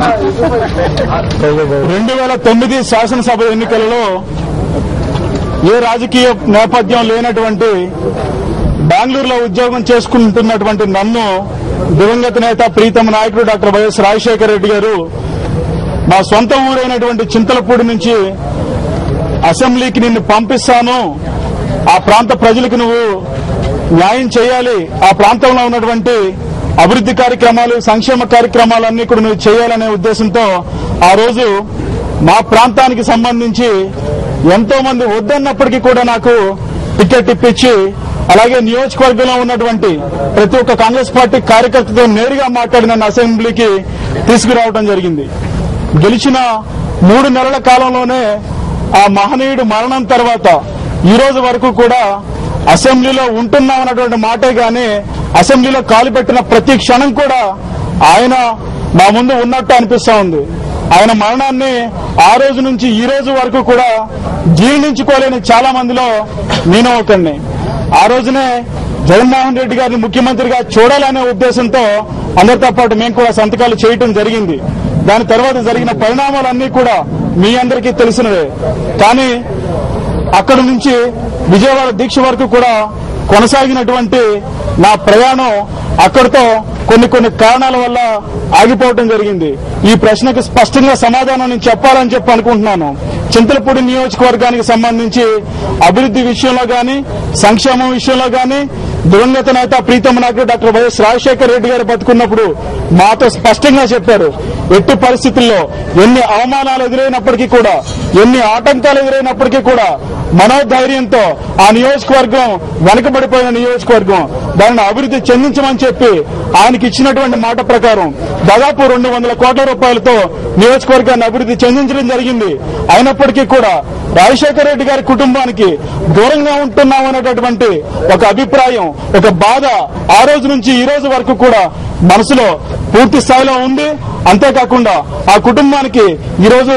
2009 శాసనసభ ఎన్నికలలో ఏ రాజకీయ నేపథ్యం లేనటువంటి బెంగళూరులో ఉద్యోగం చేసుకుంటున్నటువంటి నన్ను దివంగత నేత ప్రీతమ నాయకుడు డాక్టర్ వైఎస్ రాజశేఖర రెడ్డి గారు మా సొంత ఊరైనటువంటి చింతలపూడి నుంచి అసెంబ్లీకి నిన్ను పంపిస్తాను, ఆ ప్రాంత ప్రజలకు నువ్వు న్యాయం చేయాలి, ఆ ప్రాంతంలో ఉన్నటువంటి అభివృద్ది కార్యక్రమాలు సంక్షేమ కార్యక్రమాలన్నీ కూడా నువ్వు చేయాలనే ఉద్దేశంతో ఆ రోజు మా ప్రాంతానికి సంబంధించి ఎంతో మంది వద్దన్నప్పటికీ కూడా నాకు టికెట్ ఇప్పించి అలాగే నియోజకవర్గంలో ఉన్నటువంటి ప్రతి ఒక్క కాంగ్రెస్ పార్టీ కార్యకర్తతో నేరుగా మాట్లాడి నన్ను అసెంబ్లీకి తీసుకురావడం జరిగింది. గెలిచిన 3 నెలల కాలంలోనే ఆ మహనీయుడు మరణం తర్వాత ఈ రోజు వరకు కూడా అసెంబ్లీలో ఉంటున్నామన్నటువంటి మాటే గాని అసెంబ్లీలో కాలు పెట్టిన ప్రతి క్షణం కూడా ఆయన మా ముందు ఉన్నట్టు అనిపిస్తా ఉంది. ఆయన మరణాన్ని ఆ రోజు నుంచి ఈ రోజు వరకు కూడా జీర్ణించుకోలేని చాలా మందిలో నేను ఒకడిని. ఆ రోజునే జగన్మోహన్ రెడ్డి గారిని ముఖ్యమంత్రిగా చూడాలనే ఉద్దేశంతో అందరితో పాటు మేము కూడా సంతకాలు చేయటం జరిగింది. దాని తర్వాత జరిగిన పరిణామాలన్నీ కూడా మీ అందరికీ తెలిసినవే. కానీ అక్కడి నుంచి విజయవాడ దీక్ష వరకు కూడా కొనసాగినటువంటి నా ప్రయాణం అక్కడితో కొన్ని కారణాల వల్ల ఆగిపోవడం జరిగింది. ఈ ప్రశ్నకు స్పష్టంగా సమాధానం నేను చెప్పాలని చెప్పి అనుకుంటున్నాను. చింతలపూడి నియోజకవర్గానికి సంబంధించి అభివృద్ది విషయంలో గాని సంక్షేమం విషయంలో గాని దివంగత నేత ప్రీతమ నాయకుడు డాక్టర్ వైఎస్ రాజశేఖర రెడ్డి గారు బతుకున్నప్పుడు మాతో స్పష్టంగా చెప్పారు, ఎట్టి పరిస్థితుల్లో ఎన్ని అవమానాలు ఎదురైనప్పటికీ కూడా ఎన్ని ఆటంకాలు ఎదురైనప్పటికీ కూడా మనోధైర్యంతో ఆ నియోజకవర్గం వెనకబడిపోయిన నియోజకవర్గం దానిని అభివృద్ది చెందించమని చెప్పి ఆయనకి ఇచ్చినటువంటి మాట ప్రకారం దాదాపు 200 కోట్ల రూపాయలతో నియోజకవర్గాన్ని అభివృద్ది చెందించడం జరిగింది. అయినప్పటికీ కూడా రాజశేఖర రెడ్డి గారి కుటుంబానికి దూరంగా ఉంటున్నామనేటటువంటి ఒక అభిప్రాయం ఒక బాధ ఆ రోజు నుంచి ఈ రోజు వరకు కూడా మనసులో పూర్తి స్థాయిలో ఉంది. అంతేకాకుండా ఆ కుటుంబానికి ఈరోజు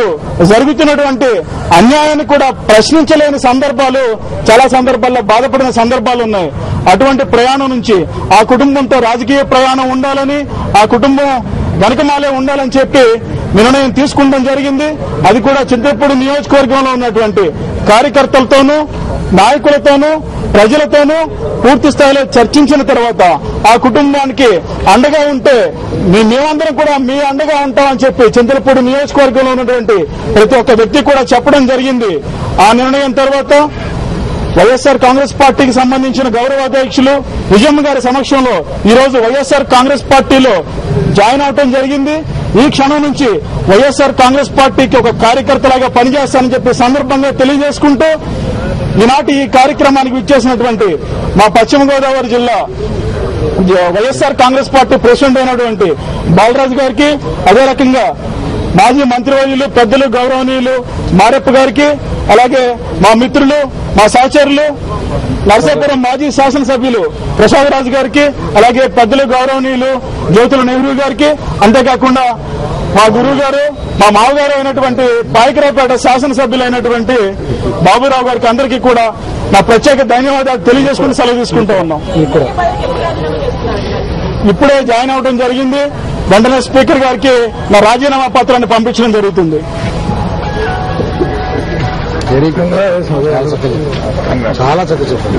జరుగుతున్నటువంటి అన్యాయాన్ని కూడా ప్రశ్నించలేని సందర్భాలు చాలా సందర్భాల్లో బాధపడిన సందర్భాలు ఉన్నాయి. అటువంటి ప్రయాణం నుంచి ఆ కుటుంబంతో రాజకీయ ప్రయాణం ఉండాలని ఆ కుటుంబం వెనకమాలే ఉండాలని చెప్పి నిర్ణయం తీసుకుంటం జరిగింది. అది కూడా చింతలపూడి నియోజకవర్గంలో ఉన్నటువంటి కార్యకర్తలతోనూ నాయకులతోనూ ప్రజలతోనూ పూర్తి స్థాయిలో చర్చించిన తర్వాత ఆ కుటుంబానికి అండగా ఉంటే మేమందరం కూడా మీ అండగా ఉంటామని చెప్పి చింతలపూడి నియోజకవర్గంలో ఉన్నటువంటి ప్రతి ఒక్క వ్యక్తి కూడా చెప్పడం జరిగింది. ఆ నిర్ణయం తర్వాత వైఎస్ఆర్ కాంగ్రెస్ పార్టీకి సంబంధించిన గౌరవ అధ్యక్షులు విజయమ్మ గారి సమక్షంలో ఈ రోజు వైఎస్ఆర్ కాంగ్రెస్ పార్టీలో జాయిన్ అవడం జరిగింది. ఈ క్షణం నుంచి వైఎస్ఆర్ కాంగ్రెస్ పార్టీకి ఒక కార్యకర్తలాగా పనిచేస్తానని చెప్పి సందర్భంగా తెలియజేసుకుంటూ ఈనాటి ఈ కార్యక్రమానికి విచ్చేసినటువంటి మా పశ్చిమ గోదావరి జిల్లా వైఎస్ఆర్ కాంగ్రెస్ పార్టీ ప్రెసిడెంట్ అయినటువంటి బాలరాజు గారికి అదే రకంగా మాజీ మంత్రివర్యులు పెద్దలు గౌరవనీయులు మారెప్ప గారికి అలాగే మా మిత్రులు మా సహచరులు నరసాపురం మాజీ శాసనసభ్యులు ప్రసాదరాజు గారికి అలాగే పెద్దలు గౌరవనీయులు జ్యోతుల నెహ్రూ గారికి అంతేకాకుండా మా గురువు గారు మా మామగారు అయినటువంటి పాయకరావుపేట శాసనసభ్యులైనటువంటి బాబురావు గారికి అందరికీ కూడా నా ప్రత్యేక ధన్యవాదాలు తెలియజేసుకుని సెలవు తీసుకుంటూ ఉన్నాం. ఇప్పుడే జాయిన్ అవడం జరిగింది. వెంటనే స్పీకర్ గారికి నా రాజీనామా పత్రాన్ని పంపించడం జరుగుతుంది. చాలా చక్కగా చెప్పండి.